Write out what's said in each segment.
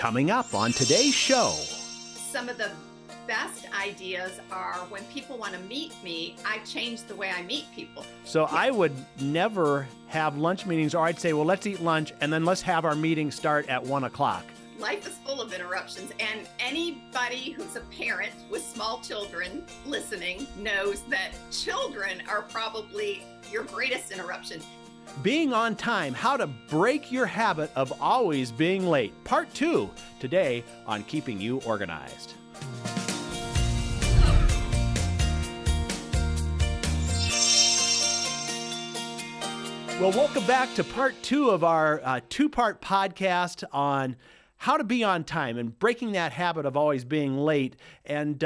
Coming up on today's show. Some of the best ideas are when people want to meet me, I change the way I meet people. So I would never have lunch meetings, or I'd say, well, let's eat lunch and then let's have our meeting start at 1 o'clock. Life is full of interruptions, and anybody who's a parent with small children listening knows that children are probably your greatest interruption. Being on time, how to break your habit of always being late. Part 2, today on Keeping You Organized. Well, welcome back to part 2 of our two-part podcast on how to be on time and breaking that habit of always being late. And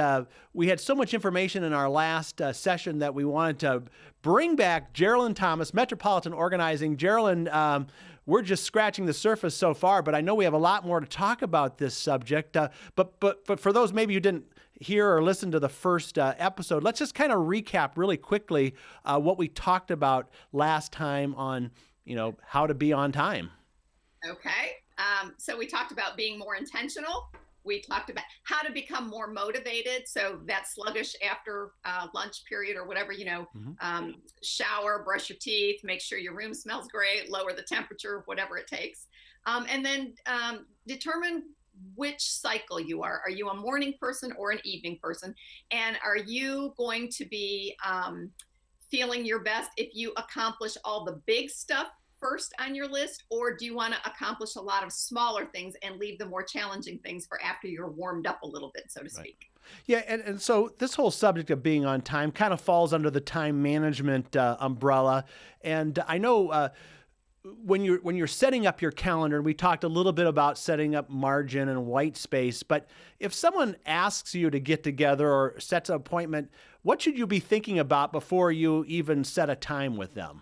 we had so much information in our last session that we wanted to bring back Geraldine Thomas, Metropolitan Organizing. Geraldine, we're just scratching the surface so far, but I know we have a lot more to talk about this subject. But for those maybe who didn't hear or listen to the first episode, let's just kind of recap really quickly what we talked about last time on, how to be on time. Okay. So we talked about being more intentional. We talked about how to become more motivated. So that sluggish after lunch period or whatever, shower, brush your teeth, make sure your room smells great, lower the temperature, whatever it takes. And then determine which cycle you are. Are you a morning person or an evening person? And are you going to be feeling your best if you accomplish all the big stuff first on your list, or do you want to accomplish a lot of smaller things and leave the more challenging things for after you're warmed up a little bit, so to speak? Right. Yeah, and so this whole subject of being on time kind of falls under the time management umbrella. And I know when you're setting up your calendar, we talked a little bit about setting up margin and white space, but if someone asks you to get together or sets an appointment, what should you be thinking about before you even set a time with them?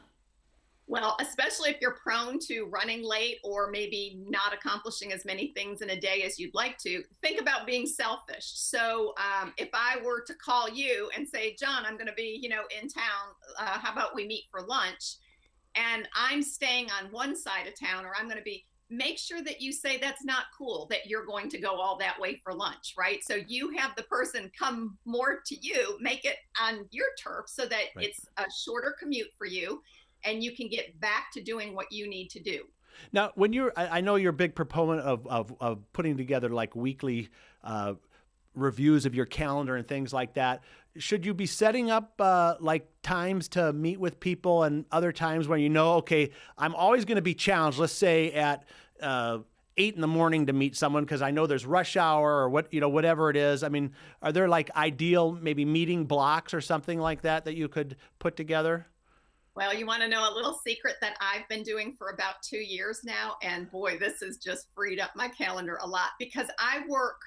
Well, especially if you're prone to running late or maybe not accomplishing as many things in a day as you'd like to, think about being selfish. So if I were to call you and say, John, I'm going to be, in town, how about we meet for lunch? And I'm staying on one side of town, or I'm going to be, make sure that you say that's not cool, that you're going to go all that way for lunch, right? So you have the person come more to you, make it on your turf so that It's a shorter commute for you, and you can get back to doing what you need to do. Now, I know you're a big proponent of putting together like weekly reviews of your calendar and things like that. Should you be setting up like times to meet with people and other times when okay, I'm always going to be challenged, let's say at 8 in the morning to meet someone because I know there's rush hour or whatever it is. I mean, are there like ideal maybe meeting blocks or something like that you could put together? Well, you want to know a little secret that I've been doing for about 2 years now, and boy, this has just freed up my calendar a lot because I work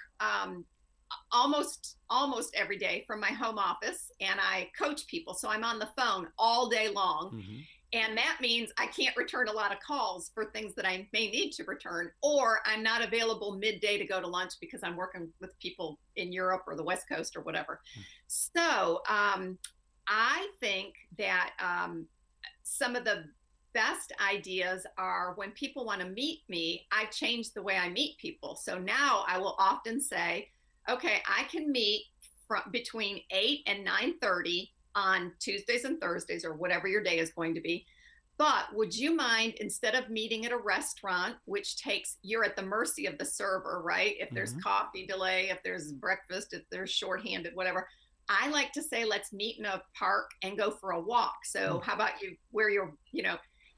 almost every day from my home office, and I coach people, so I'm on the phone all day long. Mm-hmm. And that means I can't return a lot of calls for things that I may need to return, or I'm not available midday to go to lunch because I'm working with people in Europe or the West Coast or whatever. Mm-hmm. So I think that some of the best ideas are when people want to meet me, I change the way I meet people. So now I will often say, okay, I can meet between 8 and 9:30 on Tuesdays and Thursdays or whatever your day is going to be. But would you mind, instead of meeting at a restaurant, which you're at the mercy of the server, right? If there's coffee delay, if there's breakfast, if there's shorthanded, whatever. I like to say, let's meet in a park and go for a walk. So how about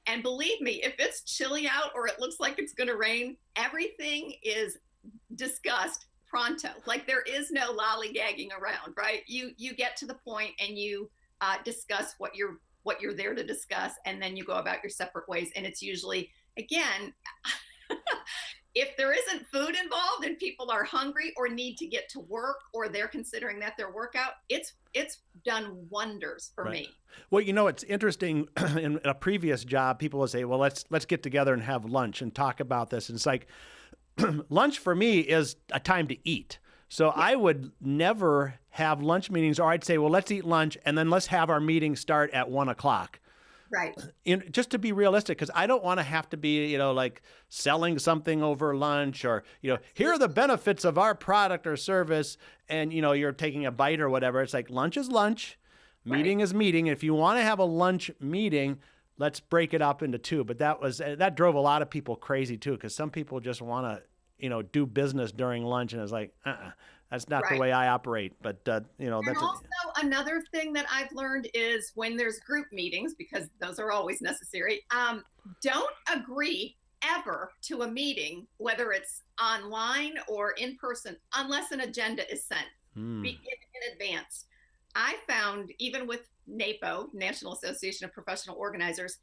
and believe me, if it's chilly out or it looks like it's going to rain, everything is discussed pronto. Like there is no lollygagging around, right? You get to the point and you discuss what you're there to discuss, and then you go about your separate ways. And it's usually, again, if there isn't food involved and people are hungry or need to get to work or they're considering that their workout, it's done wonders for me. Well, it's interesting. In a previous job, people would say, well, let's get together and have lunch and talk about this. And it's like, lunch for me is a time to eat. So I would never have lunch meetings, or I'd say, well, let's eat lunch and then let's have our meeting start at 1 o'clock. Right. Just to be realistic, because I don't want to have to be, like selling something over lunch or, here are the benefits of our product or service. And, you're taking a bite or whatever. It's like lunch is lunch, meeting Right. is meeting. If you want to have a lunch meeting, let's break it up into two. But that drove a lot of people crazy too, because some people just want to, do business during lunch. And it's like, that's not the Right. way I operate. But, that's And also another thing that I've learned is when there's group meetings, because those are always necessary, don't agree ever to a meeting, whether it's online or in person, unless an agenda is sent in advance. I found even with NAPO, National Association of Professional Organizers,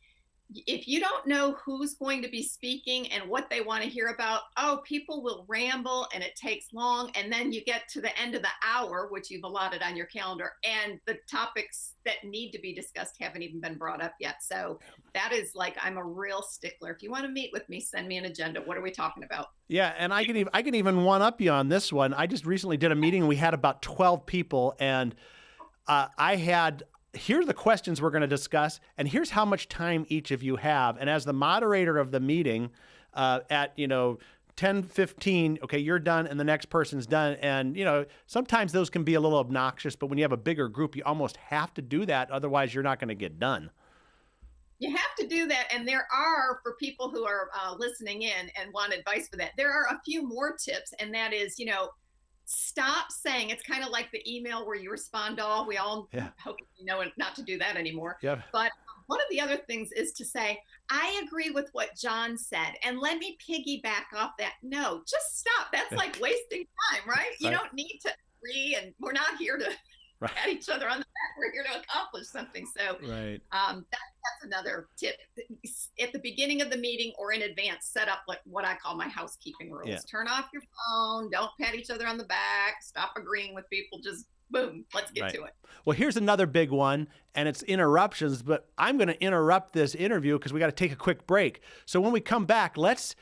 if you don't know who's going to be speaking and what they want to hear about, people will ramble and it takes long. And then you get to the end of the hour, which you've allotted on your calendar, and the topics that need to be discussed haven't even been brought up yet. So that is like, I'm a real stickler. If you want to meet with me, send me an agenda. What are we talking about? Yeah, and I can even one up you on this one. I just recently did a meeting. We had about 12 people, and here are the questions we're going to discuss, and here's how much time each of you have. And as the moderator of the meeting, at 10:15, okay, you're done, and the next person's done. And sometimes those can be a little obnoxious, but when you have a bigger group, you almost have to do that. Otherwise, you're not going to get done. You have to do that. And there are, for people who are listening in and want advice for that, there are a few more tips. And that is, stop saying, it's kind of like the email where you respond all. We all hope you know not to do that anymore. Yeah. But one of the other things is to say, I agree with what John said, and let me piggyback off that. No, just stop. That's like wasting time, right? You don't need to agree, and we're not here to pat each other on the back. We're here to accomplish something. So that's another tip. At the beginning of the meeting or in advance, set up like what I call my housekeeping rules. Yeah. Turn off your phone. Don't pat each other on the back. Stop agreeing with people. Just boom, let's get to it. Well, here's another big one, and it's interruptions, but I'm going to interrupt this interview because we got to take a quick break. So when we come back, let's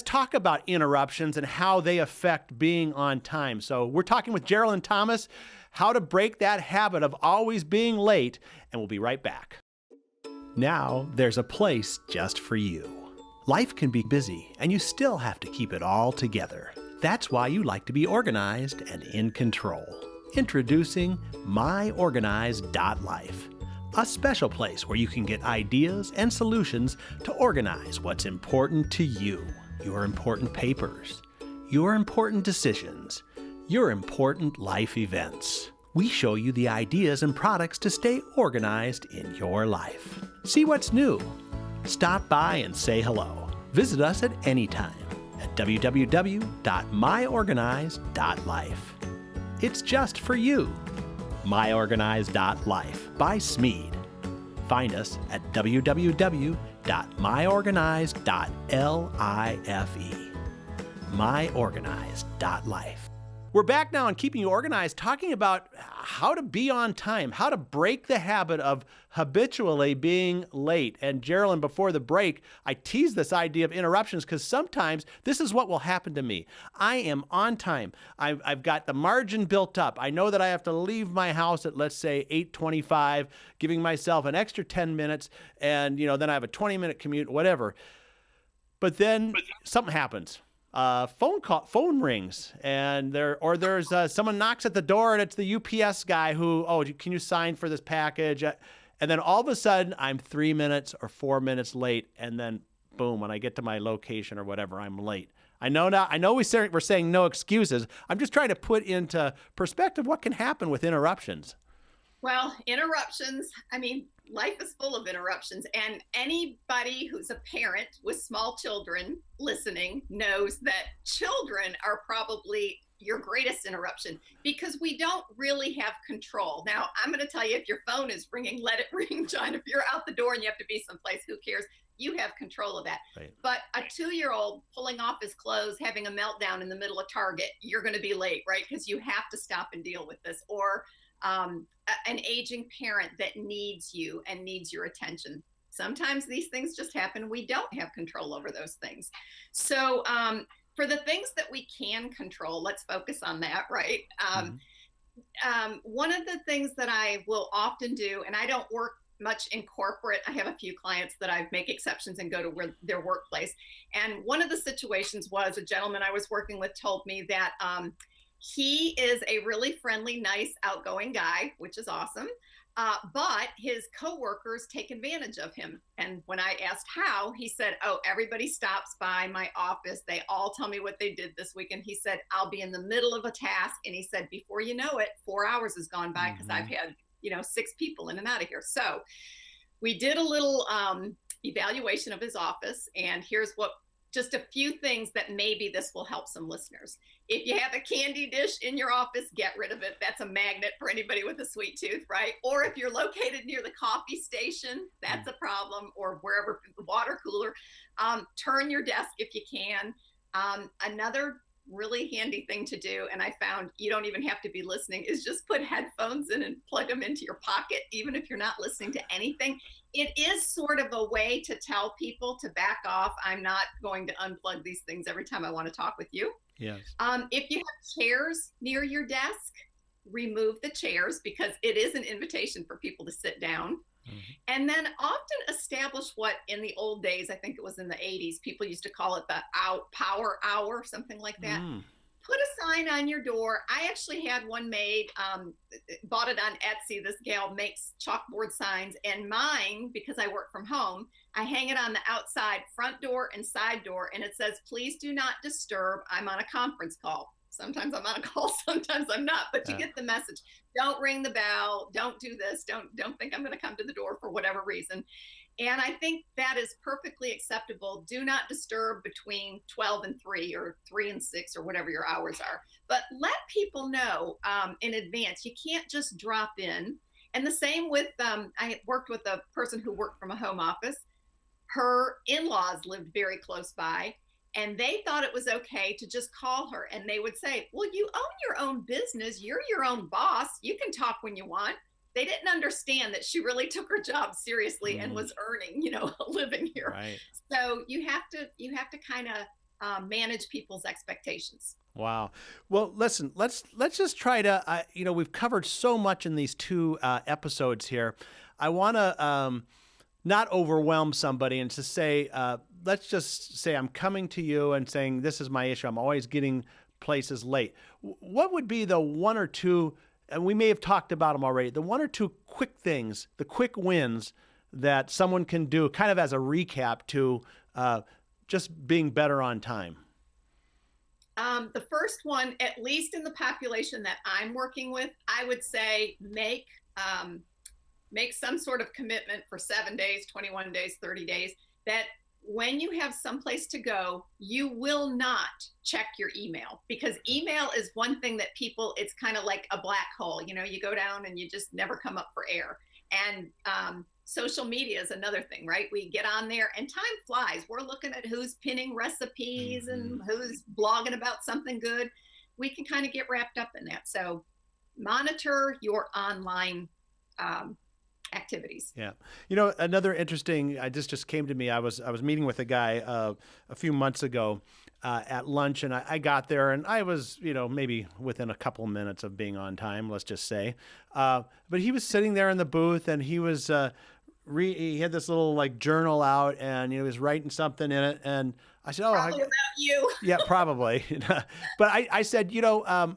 talk about interruptions and how they affect being on time. So we're talking with Geraldine Thomas, how to break that habit of always being late, and we'll be right back. Now there's a place just for you. Life can be busy, and you still have to keep it all together. That's why you like to be organized and in control. Introducing MyOrganized.life, a special place where you can get ideas and solutions to organize what's important to you, your important papers, your important decisions, your important life events. We show you the ideas and products to stay organized in your life. See what's new. Stop by and say hello. Visit us at any time at www.myorganized.life. It's just for you. MyOrganized.life by Smead. Find us at www.myorganized.life. MyOrganized.life. We're back now on Keeping You Organized, talking about how to be on time, how to break the habit of habitually being late. And Geraldine, before the break, I teased this idea of interruptions because sometimes this is what will happen to me. I am on time. I've got the margin built up. I know that I have to leave my house at, let's say, 8:25, giving myself an extra 10 minutes, and then I have a 20-minute commute, whatever. But then something happens. Phone rings, and there's someone knocks at the door, and it's the UPS guy who, can you sign for this package? And then all of a sudden, I'm 3 minutes or 4 minutes late, and then boom, when I get to my location or whatever, I'm late. I know we're saying no excuses. I'm just trying to put into perspective what can happen with interruptions. Well, interruptions, life is full of interruptions, and anybody who's a parent with small children listening knows that children are probably your greatest interruption because we don't really have control. Now, I'm going to tell you, if your phone is ringing, let it ring, John. If you're out the door and you have to be someplace, who cares? You have control of that. Right. But a 2-year-old pulling off his clothes, having a meltdown in the middle of Target, you're going to be late, right? Because you have to stop and deal with this. Or an aging parent that needs you and needs your attention. Sometimes these things just happen. We don't have control over those things. So for the things that we can control, let's focus on that, right? One of the things that I will often do, and I don't work much in corporate. I have a few clients that I make exceptions and go to their workplace. And one of the situations was a gentleman I was working with told me that he is a really friendly, nice, outgoing guy, which is awesome. But his coworkers take advantage of him. And when I asked how, he said, "Oh, everybody stops by my office. They all tell me what they did this weekend." He said, "I'll be in the middle of a task." And he said, before you know it, 4 hours has gone by because I've had, 6 people in and out of here. So we did a little evaluation of his office. And here's just a few things that maybe this will help some listeners. If you have a candy dish in your office, get rid of it. That's a magnet for anybody with a sweet tooth, right? Or if you're located near the coffee station, that's a problem, or wherever, the water cooler. Turn your desk if you can. Another really handy thing to do, and I found you don't even have to be listening, is just put headphones in and plug them into your pocket, even if you're not listening to anything. It is sort of a way to tell people to back off. I'm not going to unplug these things every time I want to talk with you. Yes. If you have chairs near your desk, remove the chairs, because it is an invitation for people to sit down. Mm-hmm. And then often establish what in the old days, I think it was in the 80s, people used to call it the power hour, something like that. Put a sign on your door. I actually had one made, bought it on Etsy. This gal makes chalkboard signs, and mine, because I work from home, I hang it on the outside front door and side door, and it says, "Please do not disturb. I'm on a conference call." Sometimes I'm on a call, sometimes I'm not, but you get the message. Don't ring the bell. Don't do this. Don't think I'm going to come to the door for whatever reason. And I think that is perfectly acceptable. Do not disturb between 12 and 3 or 3 and 6 or whatever your hours are. But let people know in advance. You can't just drop in. And the same with, I worked with a person who worked from a home office. Her in-laws lived very close by. And they thought it was okay to just call her. And they would say, "Well, you own your own business. You're your own boss. You can talk when you want." They didn't understand that she really took her job seriously and was earning, a living here. Right. So you have to kind of manage people's expectations. Wow. Well, listen, let's just try to, we've covered so much in these 2 episodes here. I want to not overwhelm somebody and to say, let's just say I'm coming to you and saying, this is my issue. I'm always getting places late. What would be the 1 or 2, and we may have talked about them already, the 1 or 2 quick things, the quick wins that someone can do kind of as a recap to just being better on time? The first one, at least in the population that I'm working with, I would say make some sort of commitment for 7 days, 21 days, 30 days, that when you have someplace to go, you will not check your email, because email is one thing that people, it's kind of like a black hole. You go down and you just never come up for air. And social media is another thing, right? We get on there and time flies. We're looking at who's pinning recipes and who's blogging about something good. We can kind of get wrapped up in that. So monitor your online activities. Yeah. Another interesting, this just came to me. I was meeting with a guy a few months ago at lunch, and I got there and I was, maybe within a couple of minutes of being on time, let's just say. But he was sitting there in the booth, and he was, he had this little like journal out, and he was writing something in it. And I said, "Oh, probably about you." Yeah, probably. But I said, sorry,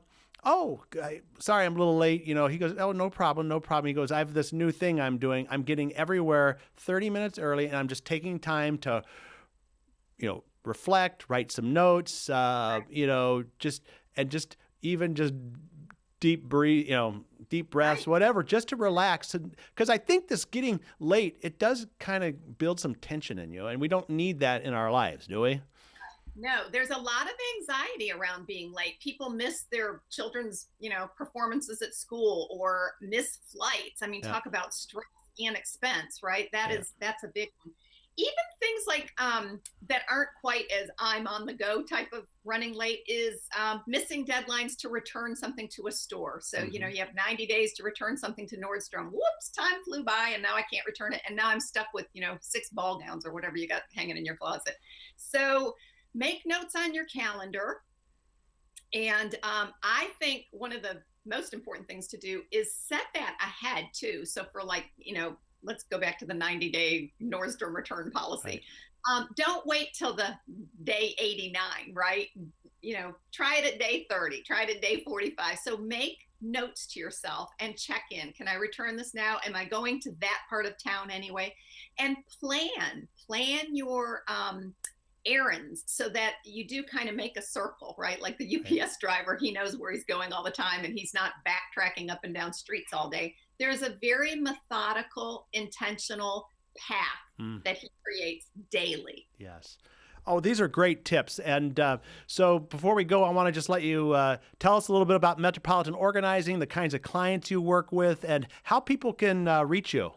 I'm a little late. He goes, "Oh, no problem, no problem." He goes, "I have this new thing I'm doing. I'm getting everywhere 30 minutes early, and I'm just taking time to, reflect, write some notes, just deep breathe, deep breaths, whatever, just to relax." Because I think this getting late, it does kind of build some tension in you, and we don't need that in our lives, do we? No, there's a lot of anxiety around being late. People miss their children's, performances at school, or miss flights. I mean, talk about stress and expense, right? That's a big one. Even things like that aren't quite as I'm on the go type of running late is missing deadlines to return something to a store. So, you have 90 days to return something to Nordstrom. Whoops, time flew by and now I can't return it. And now I'm stuck with, 6 ball gowns or whatever you got hanging in your closet. So make notes on your calendar. And I think one of the most important things to do is set that ahead too. So for let's go back to the 90-day Nordstrom return policy. Right. Don't wait till the day 89, right? Try it at day 30, try it at day 45. So make notes to yourself and check in. Can I return this now? Am I going to that part of town anyway? And plan your errands so that you do kind of make a circle, right? Like the UPS driver, he knows where he's going all the time and he's not backtracking up and down streets all day. There's a very methodical, intentional path that he creates daily. Yes. Oh, these are great tips. And so before we go, I want to just let you tell us a little bit about Metropolitan Organizing, the kinds of clients you work with, and how people can reach you.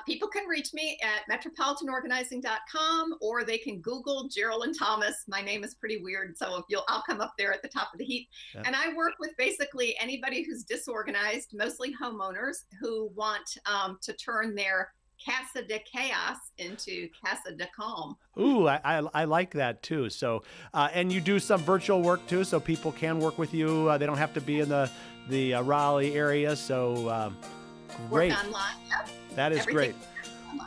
People can reach me at metropolitanorganizing.com, or they can Google Geraldine Thomas. My name is pretty weird, so I'll come up there at the top of the heap. Yeah. And I work with basically anybody who's disorganized, mostly homeowners who want to turn their Casa de Chaos into Casa de Calm. Ooh, I like that too. So, and you do some virtual work too, so people can work with you. They don't have to be in the Raleigh area. So, great. Work online. Yep. That is great.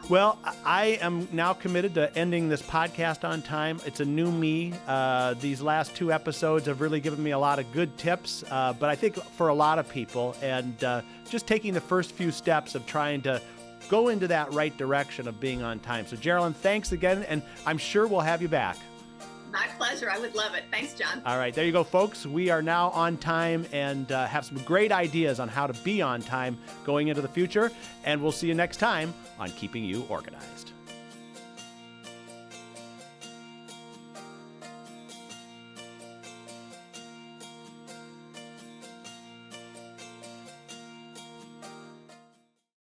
Well, I am now committed to ending this podcast on time. It's a new me. These last 2 episodes have really given me a lot of good tips, but I think for a lot of people, and just taking the first few steps of trying to go into that right direction of being on time. So, Geraldine, thanks again, and I'm sure we'll have you back. My pleasure. I would love it. Thanks, John. All right. There you go, folks. We are now on time and have some great ideas on how to be on time going into the future. And we'll see you next time on Keeping You Organized.